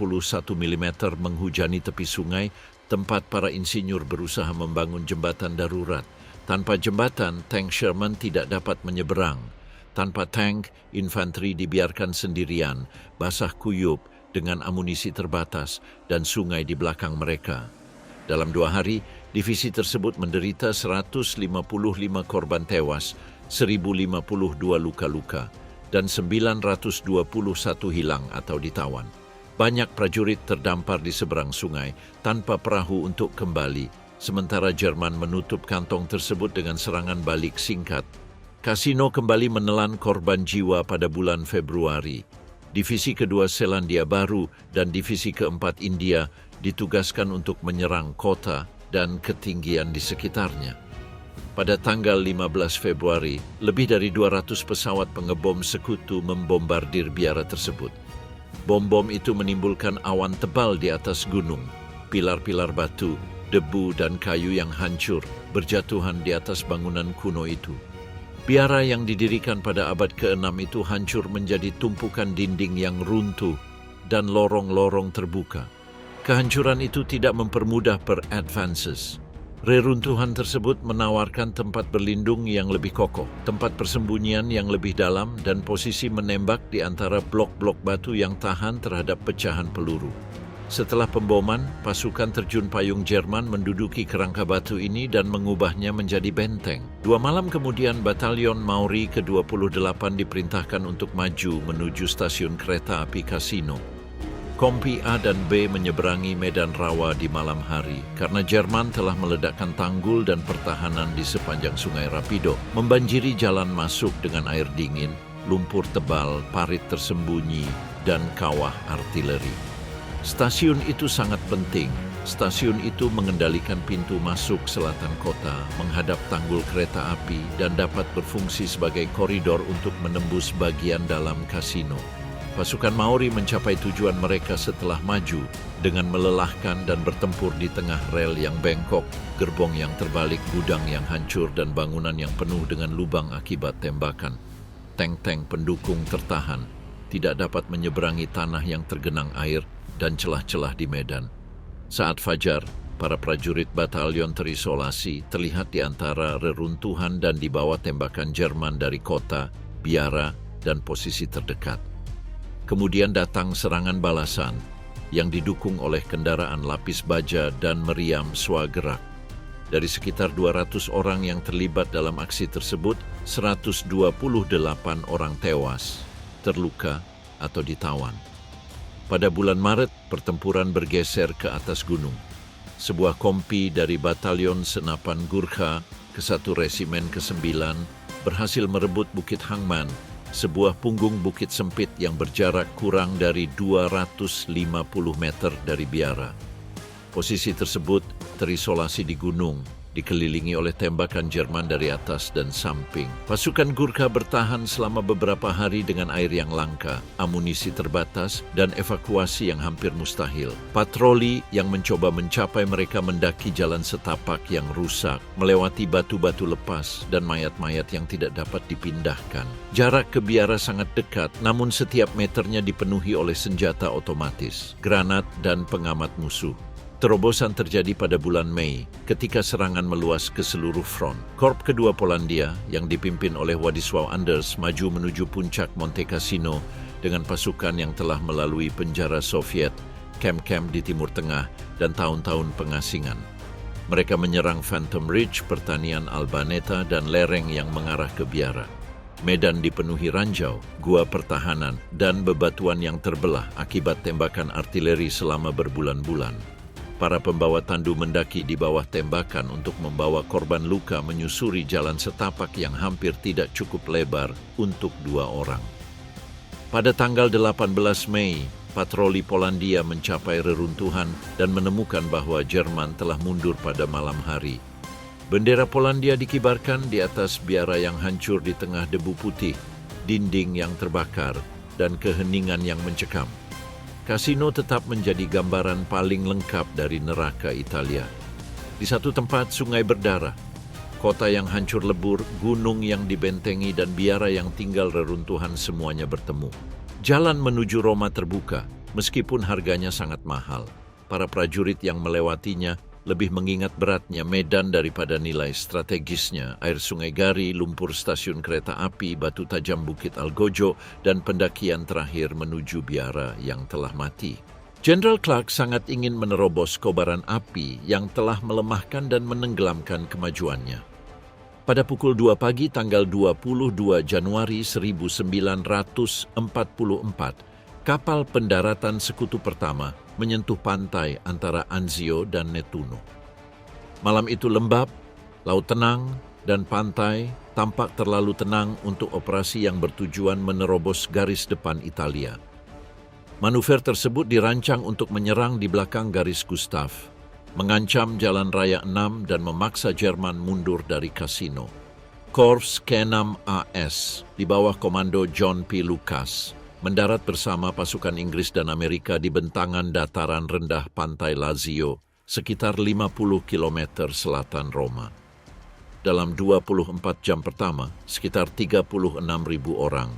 mm menghujani tepi sungai, tempat para insinyur berusaha membangun jembatan darurat. Tanpa jembatan, tank Sherman tidak dapat menyeberang. Tanpa tank, infanteri dibiarkan sendirian, basah kuyup dengan amunisi terbatas dan sungai di belakang mereka. Dalam 2 hari, divisi tersebut menderita 155 korban tewas, 1.052 luka-luka, dan 921 hilang atau ditawan. Banyak prajurit terdampar di seberang sungai tanpa perahu untuk kembali, sementara Jerman menutup kantong tersebut dengan serangan balik singkat. Kasino kembali menelan korban jiwa pada bulan Februari. Divisi kedua Selandia Baru dan divisi keempat India ditugaskan untuk menyerang kota dan ketinggian di sekitarnya. Pada tanggal 15 Februari, lebih dari 200 pesawat pengebom sekutu membombardir biara tersebut. Bom-bom itu menimbulkan awan tebal di atas gunung. Pilar-pilar batu, debu, dan kayu yang hancur berjatuhan di atas bangunan kuno itu. Biara yang didirikan pada abad ke-6 itu hancur menjadi tumpukan dinding yang runtuh dan lorong-lorong terbuka. Kehancuran itu tidak mempermudah per-advances. Reruntuhan tersebut menawarkan tempat berlindung yang lebih kokoh, tempat persembunyian yang lebih dalam, dan posisi menembak di antara blok-blok batu yang tahan terhadap pecahan peluru. Setelah pemboman, pasukan terjun payung Jerman menduduki kerangka batu ini dan mengubahnya menjadi benteng. 2 malam kemudian, Batalion Mauri ke-28 diperintahkan untuk maju menuju stasiun kereta api Kasino. Kompi A dan B menyeberangi medan rawa di malam hari karena Jerman telah meledakkan tanggul dan pertahanan di sepanjang Sungai Rapido, membanjiri jalan masuk dengan air dingin, lumpur tebal, parit tersembunyi, dan kawah artileri. Stasiun itu sangat penting. Stasiun itu mengendalikan pintu masuk selatan kota, menghadap tanggul kereta api, dan dapat berfungsi sebagai koridor untuk menembus bagian dalam kasino. Pasukan Mauri mencapai tujuan mereka setelah maju dengan melelahkan dan bertempur di tengah rel yang bengkok, gerbong yang terbalik, gudang yang hancur, dan bangunan yang penuh dengan lubang akibat tembakan. Tank-tank pendukung tertahan, tidak dapat menyeberangi tanah yang tergenang air dan celah-celah di medan. Saat fajar, para prajurit batalion terisolasi terlihat di antara reruntuhan dan di bawah tembakan Jerman dari kota, biara, dan posisi terdekat. Kemudian datang serangan balasan yang didukung oleh kendaraan lapis baja dan meriam swagerak. Dari sekitar 200 orang yang terlibat dalam aksi tersebut, 128 orang tewas, terluka, atau ditawan. Pada bulan Maret, pertempuran bergeser ke atas gunung. Sebuah kompi dari Batalion Senapan Gurkha ke-1 Resimen ke-9 berhasil merebut Bukit Hangman, sebuah punggung bukit sempit yang berjarak kurang dari 250 meter dari biara. Posisi tersebut terisolasi di gunung, dikelilingi oleh tembakan Jerman dari atas dan samping. Pasukan Gurkha bertahan selama beberapa hari dengan air yang langka, amunisi terbatas, dan evakuasi yang hampir mustahil. Patroli yang mencoba mencapai mereka mendaki jalan setapak yang rusak, melewati batu-batu lepas, dan mayat-mayat yang tidak dapat dipindahkan. Jarak ke biara sangat dekat, namun setiap meternya dipenuhi oleh senjata otomatis, granat, dan pengamat musuh. Terobosan terjadi pada bulan Mei ketika serangan meluas ke seluruh front. Korps kedua Polandia yang dipimpin oleh Władysław Anders maju menuju puncak Monte Cassino dengan pasukan yang telah melalui penjara Soviet, kamp-kamp di Timur Tengah, dan tahun-tahun pengasingan. Mereka menyerang Phantom Ridge, pertanian Albaneta, dan lereng yang mengarah ke biara. Medan dipenuhi ranjau, gua pertahanan, dan bebatuan yang terbelah akibat tembakan artileri selama berbulan-bulan. Para pembawa tandu mendaki di bawah tembakan untuk membawa korban luka menyusuri jalan setapak yang hampir tidak cukup lebar untuk 2 orang. Pada tanggal 18 Mei, patroli Polandia mencapai reruntuhan dan menemukan bahwa Jerman telah mundur pada malam hari. Bendera Polandia dikibarkan di atas biara yang hancur di tengah debu putih, dinding yang terbakar, dan keheningan yang mencekam. Kasino tetap menjadi gambaran paling lengkap dari neraka Italia. Di satu tempat sungai berdarah, kota yang hancur lebur, gunung yang dibentengi, dan biara yang tinggal reruntuhan semuanya bertemu. Jalan menuju Roma terbuka, meskipun harganya sangat mahal. Para prajurit yang melewatinya lebih mengingat beratnya medan daripada nilai strategisnya, air sungai Gari, lumpur stasiun kereta api, batu tajam Bukit Algojo, dan pendakian terakhir menuju biara yang telah mati. Jenderal Clark sangat ingin menerobos kobaran api yang telah melemahkan dan menenggelamkan kemajuannya. Pada pukul 2 pagi tanggal 22 Januari 1944, kapal pendaratan sekutu pertama menyentuh pantai antara Anzio dan Nettuno. Malam itu lembab, laut tenang, dan pantai tampak terlalu tenang untuk operasi yang bertujuan menerobos garis depan Italia. Manuver tersebut dirancang untuk menyerang di belakang garis Gustav, mengancam Jalan Raya 6 dan memaksa Jerman mundur dari Cassino. Korps K6 AS di bawah komando John P. Lucas mendarat bersama pasukan Inggris dan Amerika di bentangan dataran rendah pantai Lazio, sekitar 50 km selatan Roma. Dalam 24 jam pertama, sekitar 36.000 orang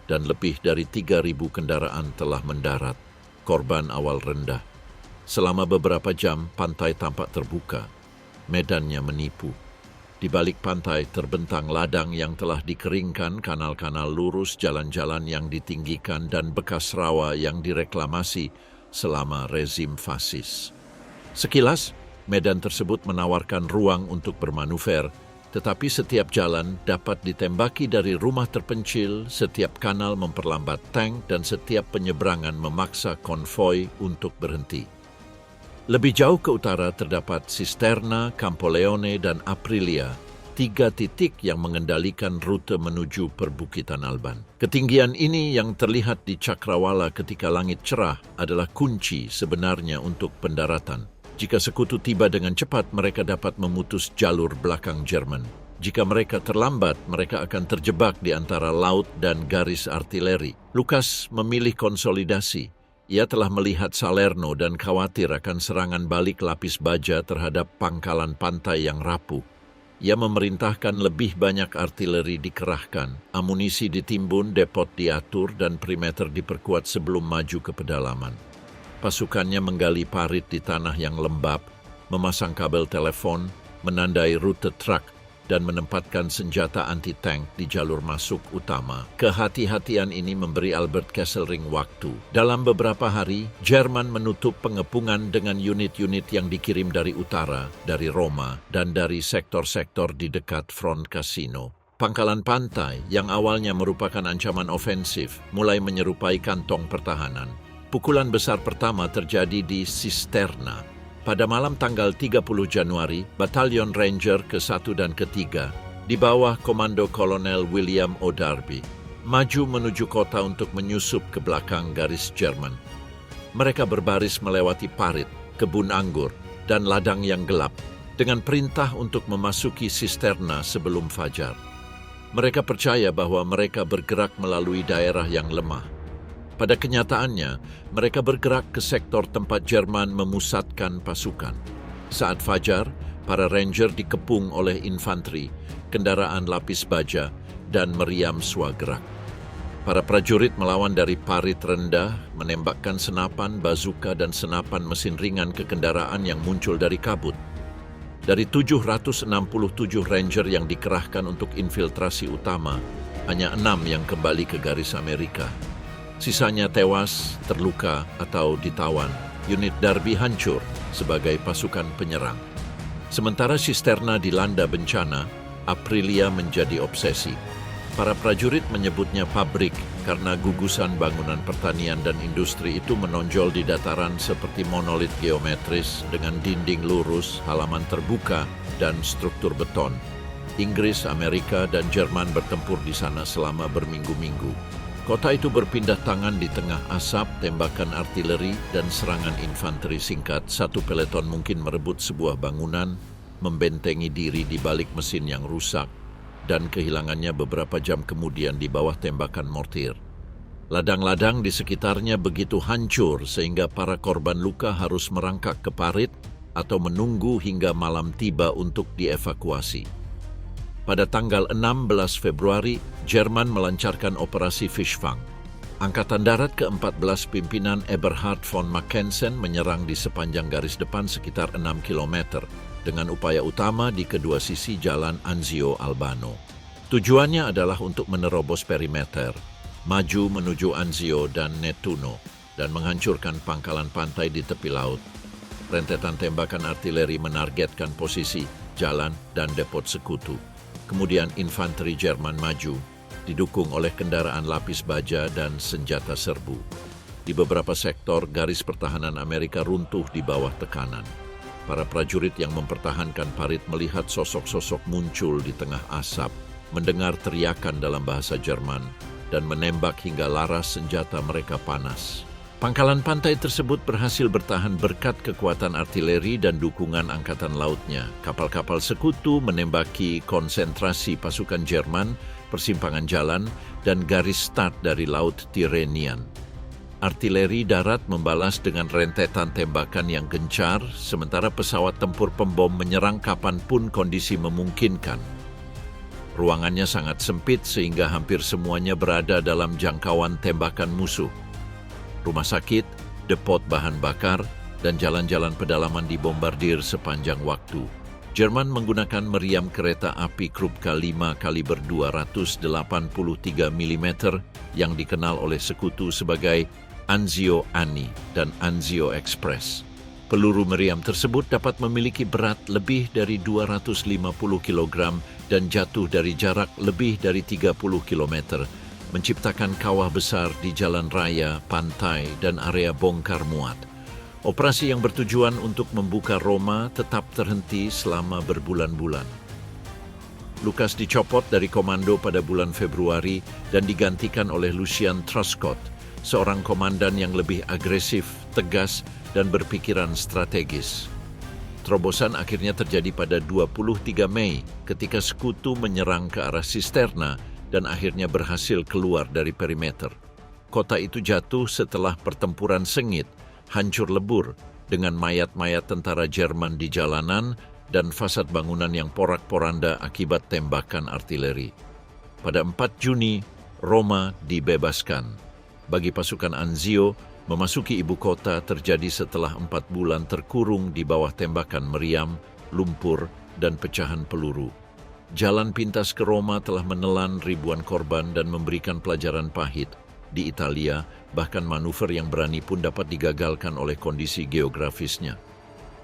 dan lebih dari 3.000 kendaraan telah mendarat. Korban awal rendah. Selama beberapa jam, pantai tampak terbuka. Medannya menipu. Di balik pantai terbentang ladang yang telah dikeringkan, kanal-kanal lurus, jalan-jalan yang ditinggikan, dan bekas rawa yang direklamasi selama rezim fasis. Sekilas, medan tersebut menawarkan ruang untuk bermanuver, tetapi setiap jalan dapat ditembaki dari rumah terpencil, setiap kanal memperlambat tank, dan setiap penyeberangan memaksa konvoi untuk berhenti. Lebih jauh ke utara terdapat Cisterna, Campoleone, dan Aprilia, 3 titik yang mengendalikan rute menuju perbukitan Alban. Ketinggian ini yang terlihat di Cakrawala ketika langit cerah adalah kunci sebenarnya untuk pendaratan. Jika sekutu tiba dengan cepat, mereka dapat memutus jalur belakang Jerman. Jika mereka terlambat, mereka akan terjebak di antara laut dan garis artileri. Lucas memilih konsolidasi. Ia telah melihat Salerno dan khawatir akan serangan balik lapis baja terhadap pangkalan pantai yang rapuh. Ia memerintahkan lebih banyak artileri dikerahkan, amunisi ditimbun, depot diatur, dan perimeter diperkuat sebelum maju ke pedalaman. Pasukannya menggali parit di tanah yang lembab, memasang kabel telepon, menandai rute truk, dan menempatkan senjata anti-tank di jalur masuk utama. Kehati-hatian ini memberi Albert Kesselring waktu. Dalam beberapa hari, Jerman menutup pengepungan dengan unit-unit yang dikirim dari utara, dari Roma, dan dari sektor-sektor di dekat front Cassino. Pangkalan pantai yang awalnya merupakan ancaman ofensif mulai menyerupai kantong pertahanan. Pukulan besar pertama terjadi di Cisterna. Pada malam tanggal 30 Januari, Batalion Ranger ke-1 dan ke-3 di bawah komando Kolonel William O'Darby maju menuju kota untuk menyusup ke belakang garis Jerman. Mereka berbaris melewati parit, kebun anggur, dan ladang yang gelap dengan perintah untuk memasuki Cisterna sebelum fajar. Mereka percaya bahwa mereka bergerak melalui daerah yang lemah. Pada kenyataannya, mereka bergerak ke sektor tempat Jerman memusatkan pasukan. Saat fajar, para ranger dikepung oleh infanteri, kendaraan lapis baja, dan meriam swagerak. Para prajurit melawan dari parit rendah, menembakkan senapan, bazuka, dan senapan mesin ringan ke kendaraan yang muncul dari kabut. Dari 767 ranger yang dikerahkan untuk infiltrasi utama, hanya 6 yang kembali ke garis Amerika. Sisanya tewas, terluka, atau ditawan. Unit Darby hancur sebagai pasukan penyerang. Sementara Cisterna dilanda bencana, Aprilia menjadi obsesi. Para prajurit menyebutnya pabrik karena gugusan bangunan pertanian dan industri itu menonjol di dataran seperti monolit geometris dengan dinding lurus, halaman terbuka, dan struktur beton. Inggris, Amerika, dan Jerman bertempur di sana selama berminggu-minggu. Kota itu berpindah tangan di tengah asap, tembakan artileri, dan serangan infanteri singkat. Satu peleton mungkin merebut sebuah bangunan, membentengi diri di balik mesin yang rusak, dan kehilangannya beberapa jam kemudian di bawah tembakan mortir. Ladang-ladang di sekitarnya begitu hancur sehingga para korban luka harus merangkak ke parit atau menunggu hingga malam tiba untuk dievakuasi. Pada tanggal 16 Februari, Jerman melancarkan operasi Fischfang. Angkatan Darat ke-14 pimpinan Eberhard von Mackensen menyerang di sepanjang garis depan sekitar 6 km dengan upaya utama di kedua sisi jalan Anzio-Albano. Tujuannya adalah untuk menerobos perimeter, maju menuju Anzio dan Nettuno, dan menghancurkan pangkalan pantai di tepi laut. Rentetan tembakan artileri menargetkan posisi, jalan, dan depot sekutu. Kemudian infanteri Jerman maju, didukung oleh kendaraan lapis baja dan senjata serbu. Di beberapa sektor, garis pertahanan Amerika runtuh di bawah tekanan. Para prajurit yang mempertahankan parit melihat sosok-sosok muncul di tengah asap, mendengar teriakan dalam bahasa Jerman, dan menembak hingga laras senjata mereka panas. Pangkalan pantai tersebut berhasil bertahan berkat kekuatan artileri dan dukungan angkatan lautnya. Kapal-kapal sekutu menembaki konsentrasi pasukan Jerman, persimpangan jalan, dan garis start dari Laut Tyrrhenian. Artileri darat membalas dengan rentetan tembakan yang gencar, sementara pesawat tempur pembom menyerang kapanpun kondisi memungkinkan. Ruangannya sangat sempit sehingga hampir semuanya berada dalam jangkauan tembakan musuh. Rumah sakit, depot bahan bakar, dan jalan-jalan pedalaman dibombardir sepanjang waktu. Jerman menggunakan meriam kereta api Krupka 5 kaliber 283 mm yang dikenal oleh sekutu sebagai Anzio Ani dan Anzio Express. Peluru meriam tersebut dapat memiliki berat lebih dari 250 kg dan jatuh dari jarak lebih dari 30 km, menciptakan kawah besar di jalan raya, pantai, dan area bongkar muat. Operasi yang bertujuan untuk membuka Roma tetap terhenti selama berbulan-bulan. Lukas dicopot dari komando pada bulan Februari dan digantikan oleh Lucian Truscott, seorang komandan yang lebih agresif, tegas, dan berpikiran strategis. Terobosan akhirnya terjadi pada 23 Mei ketika sekutu menyerang ke arah Sisterna dan akhirnya berhasil keluar dari perimeter. Kota itu jatuh setelah pertempuran sengit, hancur lebur dengan mayat-mayat tentara Jerman di jalanan dan fasad bangunan yang porak-poranda akibat tembakan artileri. Pada 4 Juni, Roma dibebaskan. Bagi pasukan Anzio, memasuki ibu kota terjadi setelah 4 bulan terkurung di bawah tembakan meriam, lumpur, dan pecahan peluru. Jalan pintas ke Roma telah menelan ribuan korban dan memberikan pelajaran pahit. Di Italia, bahkan manuver yang berani pun dapat digagalkan oleh kondisi geografisnya.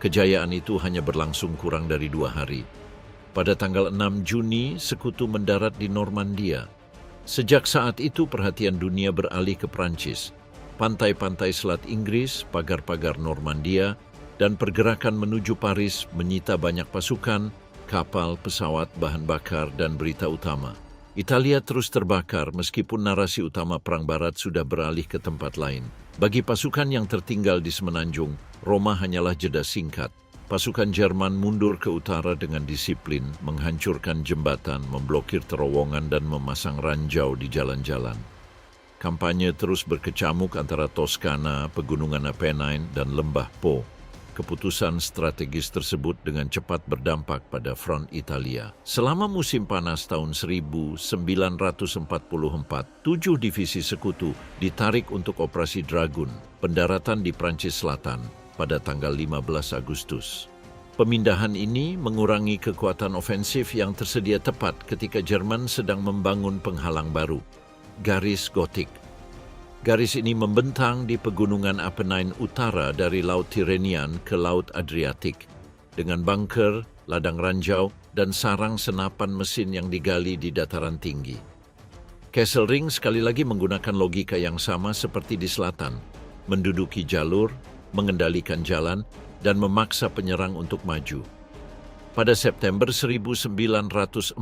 Kejayaan itu hanya berlangsung kurang dari 2 hari. Pada tanggal 6 Juni, sekutu mendarat di Normandia. Sejak saat itu perhatian dunia beralih ke Prancis. Pantai-pantai Selat Inggris, pagar-pagar Normandia, dan pergerakan menuju Paris menyita banyak pasukan, kapal, pesawat, bahan bakar, dan berita utama. Italia terus terbakar meskipun narasi utama Perang Barat sudah beralih ke tempat lain. Bagi pasukan yang tertinggal di Semenanjung, Roma hanyalah jeda singkat. Pasukan Jerman mundur ke utara dengan disiplin, menghancurkan jembatan, memblokir terowongan, dan memasang ranjau di jalan-jalan. Kampanye terus berkecamuk antara Toskana, Pegunungan Apennine, dan Lembah Po. Keputusan strategis tersebut dengan cepat berdampak pada front Italia. Selama musim panas tahun 1944, 7 divisi sekutu ditarik untuk Operasi Dragoon, pendaratan di Prancis Selatan, pada tanggal 15 Agustus. Pemindahan ini mengurangi kekuatan ofensif yang tersedia tepat ketika Jerman sedang membangun penghalang baru, garis Gotik. Garis ini membentang di pegunungan Apennine Utara dari Laut Tyrrhenian ke Laut Adriatik, dengan bunker, ladang ranjau, dan sarang senapan mesin yang digali di dataran tinggi. Kesselring sekali lagi menggunakan logika yang sama seperti di selatan, menduduki jalur, mengendalikan jalan, dan memaksa penyerang untuk maju. Pada September 1944,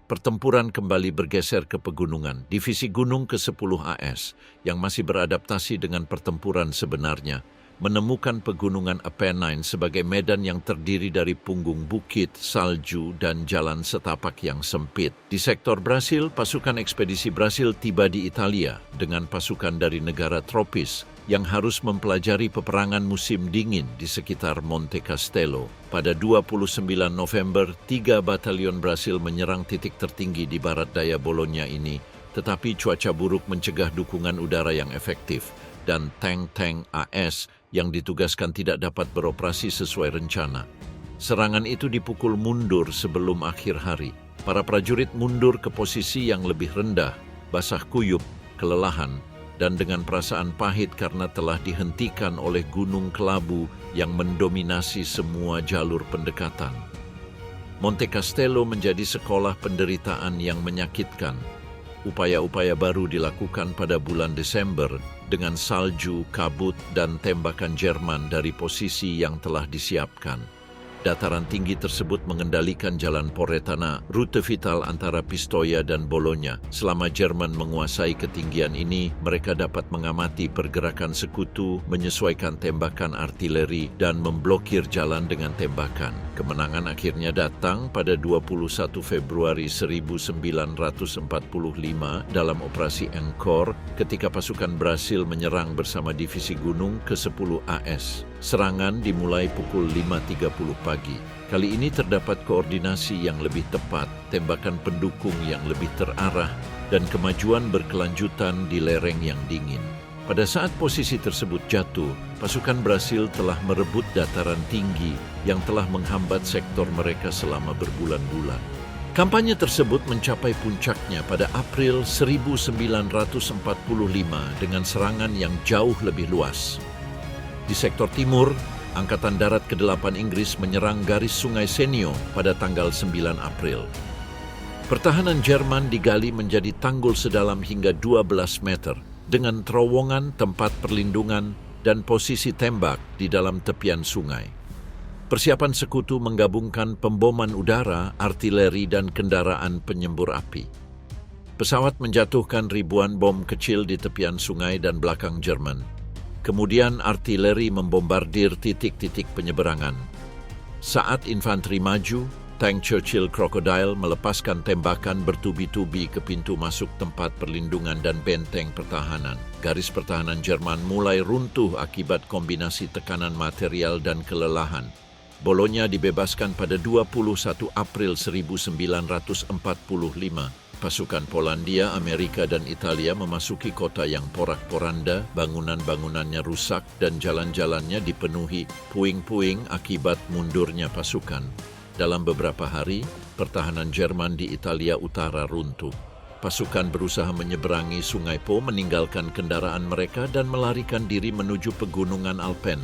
pertempuran kembali bergeser ke pegunungan. Divisi Gunung ke-10 AS, yang masih beradaptasi dengan pertempuran sebenarnya, menemukan pegunungan Apennine sebagai medan yang terdiri dari punggung bukit, salju, dan jalan setapak yang sempit. Di sektor Brasil, pasukan ekspedisi Brasil tiba di Italia dengan pasukan dari negara tropis yang harus mempelajari peperangan musim dingin di sekitar Monte Castello. Pada 29 November, 3 batalion Brasil menyerang titik tertinggi di barat daya Bologna ini, tetapi cuaca buruk mencegah dukungan udara yang efektif, dan tank-tank AS yang ditugaskan tidak dapat beroperasi sesuai rencana. Serangan itu dipukul mundur sebelum akhir hari. Para prajurit mundur ke posisi yang lebih rendah, basah kuyup, kelelahan, dan dengan perasaan pahit karena telah dihentikan oleh gunung kelabu yang mendominasi semua jalur pendekatan. Monte Castello menjadi sekolah penderitaan yang menyakitkan. Upaya-upaya baru dilakukan pada bulan Desember dengan salju, kabut, dan tembakan Jerman dari posisi yang telah disiapkan. Dataran tinggi tersebut mengendalikan jalan Poretana, rute vital antara Pistoia dan Bologna. Selama Jerman menguasai ketinggian ini, mereka dapat mengamati pergerakan sekutu, menyesuaikan tembakan artileri, dan memblokir jalan dengan tembakan. Kemenangan akhirnya datang pada 21 Februari 1945 dalam operasi Encore ketika pasukan Brasil menyerang bersama Divisi Gunung ke-10 AS. Serangan dimulai pukul 5.30 pagi. Kali ini terdapat koordinasi yang lebih tepat, tembakan pendukung yang lebih terarah, dan kemajuan berkelanjutan di lereng yang dingin. Pada saat posisi tersebut jatuh, pasukan Brasil telah merebut dataran tinggi yang telah menghambat sektor mereka selama berbulan-bulan. Kampanye tersebut mencapai puncaknya pada April 1945 dengan serangan yang jauh lebih luas. Di sektor timur, Angkatan Darat ke-8 Inggris menyerang garis Sungai Senio pada tanggal 9 April. Pertahanan Jerman digali menjadi tanggul sedalam hingga 12 meter dengan terowongan, tempat perlindungan, dan posisi tembak di dalam tepian sungai. Persiapan sekutu menggabungkan pemboman udara, artileri, dan kendaraan penyembur api. Pesawat menjatuhkan ribuan bom kecil di tepian sungai dan belakang Jerman. Kemudian artileri membombardir titik-titik penyeberangan. Saat infanteri maju, tank Churchill Crocodile melepaskan tembakan bertubi-tubi ke pintu masuk tempat perlindungan dan benteng pertahanan. Garis pertahanan Jerman mulai runtuh akibat kombinasi tekanan material dan kelelahan. Bologna dibebaskan pada 21 April 1945. Pasukan Polandia, Amerika, dan Italia memasuki kota yang porak-poranda, bangunan-bangunannya rusak, dan jalan-jalannya dipenuhi puing-puing akibat mundurnya pasukan. Dalam beberapa hari, pertahanan Jerman di Italia Utara runtuh. Pasukan berusaha menyeberangi Sungai Po, meninggalkan kendaraan mereka, dan melarikan diri menuju pegunungan Alpen.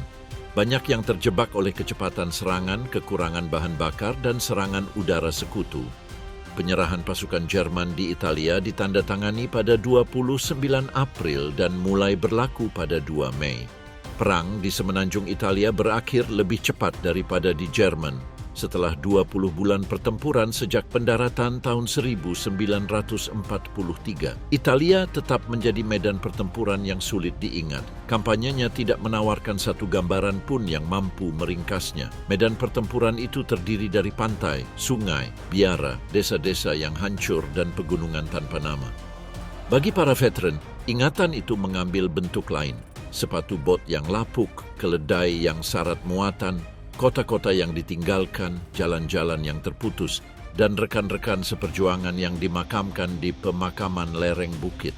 Banyak yang terjebak oleh kecepatan serangan, kekurangan bahan bakar, dan serangan udara sekutu. Penyerahan pasukan Jerman di Italia ditandatangani pada 29 April dan mulai berlaku pada 2 Mei. Perang di semenanjung Italia berakhir lebih cepat daripada di Jerman setelah 20 bulan pertempuran sejak pendaratan tahun 1943. Italia tetap menjadi medan pertempuran yang sulit diingat. Kampanyenya tidak menawarkan satu gambaran pun yang mampu meringkasnya. Medan pertempuran itu terdiri dari pantai, sungai, biara, desa-desa yang hancur, dan pegunungan tanpa nama. Bagi para veteran, ingatan itu mengambil bentuk lain. Sepatu bot yang lapuk, keledai yang syarat muatan, kota-kota yang ditinggalkan, jalan-jalan yang terputus, dan rekan-rekan seperjuangan yang dimakamkan di pemakaman lereng bukit.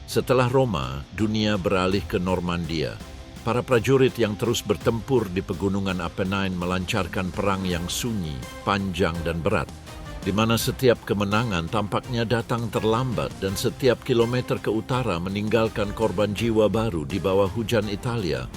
Setelah Roma, dunia beralih ke Normandia. Para prajurit yang terus bertempur di pegunungan Apennine melancarkan perang yang sunyi, panjang, dan berat, di mana setiap kemenangan tampaknya datang terlambat dan setiap kilometer ke utara meninggalkan korban jiwa baru di bawah hujan Italia